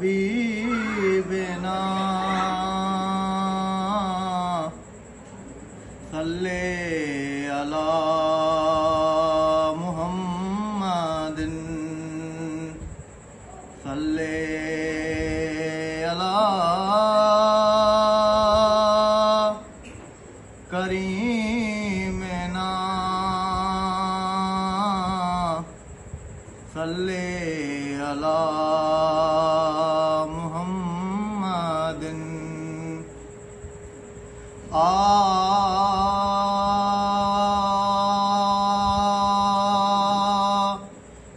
हबीबना सल्ले अला मुहम्मदिन सल्ले अला करीमना सल्ले अला मुहम्मदिन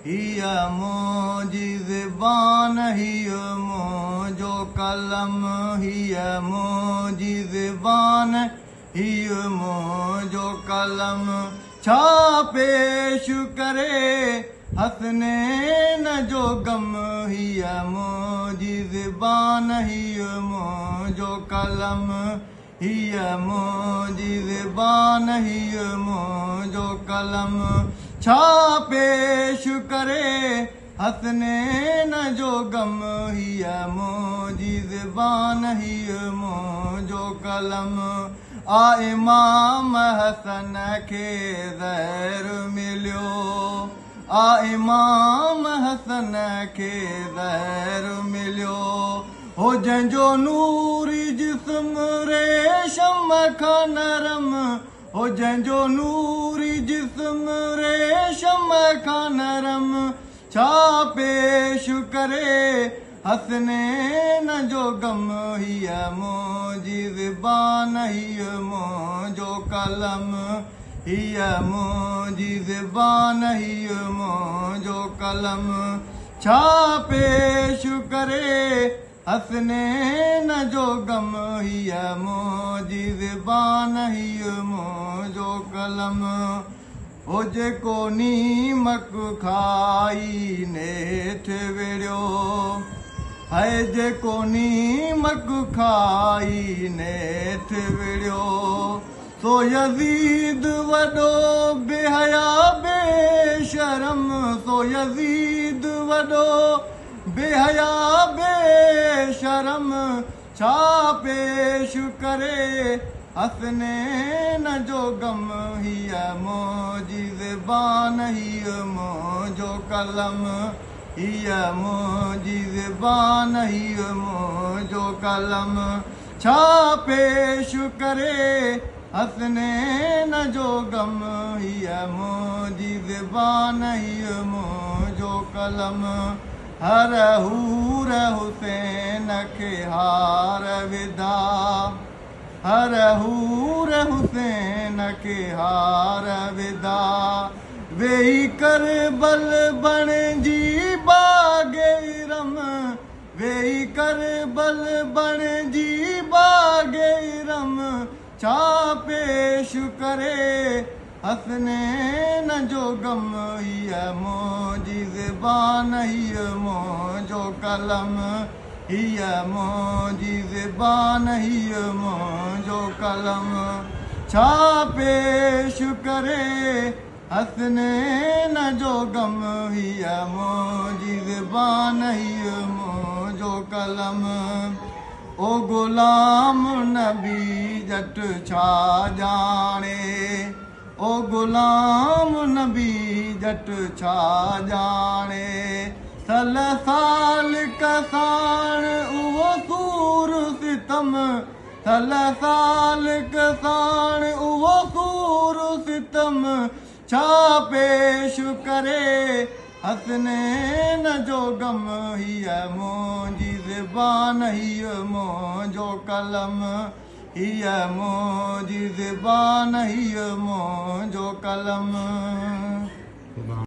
हिया मुझी ज़बान हिया मुझो कलम हिया मुझी ज़बान हिया मुझो कलम छा पेश करे हसनैन जो गम हिया मुझी ज़बान हिया मुझो कलम हिया मुझी ज़बान हिया मुझो कलम छा पेश करे हसनैन जो गम हिया मुझी ज़बान हिया मुझो कलम आ इमाम हसन खे ज़हर मिलियो आ इमाम हसन खे ज़हर मिलियो हो जंहिंजो नूरी जिस्म रेशम खां नरम हो जंहिंजो नूरी जिस्म रेशम खां नरम छा पेश करे हसनैन जो गम हिया मुझी ज़बान हिया मुझो कलम हिया मुझी ज़बान हिया मुझो कलम छा पेश करे हसनैन जो गम हिया मुझी ज़बान हिया मुझो कलम हो जेको नीमक खाई नेठि विड़ियो है जेको नीमक खाई नेठि विड़ियो सो यज़ीद वॾो बेहया बेशरम सो यज़ीद वॾो बेहया बेशरम छा पेश करे हसनैन जो गम हिया मुझी ज़बान हिया मुझो कलम हिया मुझी ज़बान हिया मुझो कलम छा पेश करे हसनैन जो गम हिया मुझी ज़बान हिया मुझो कलम हर हूर हुसैन खे हार विधा हर हूर हुसैन खे हार विधा वेही करबल बणिजी बाग़े इरम वेही करबल बणिजी बाग़े इरम छा पेश करे हसनैन जो गम हिया मुझी ज़बान हिया मुझो कलम हिया मुझी ज़बान हिया मुझो कलम छा पेश करे हसनैन जो गम हिया मुझी ज़बान हिया मुझो कलम ओ गुलाम नबी जट छा जाने ओ गुलाम नबी जट छा जाने सल साल कसाण उहो सूर सितम सल साल कसाण उहो सूर सितम छा पेश करे हसनैन जो गम हिया मुझी ज़बान हिया मुझो कलम हिया मुझी ज़बान हिया मुझो कलम।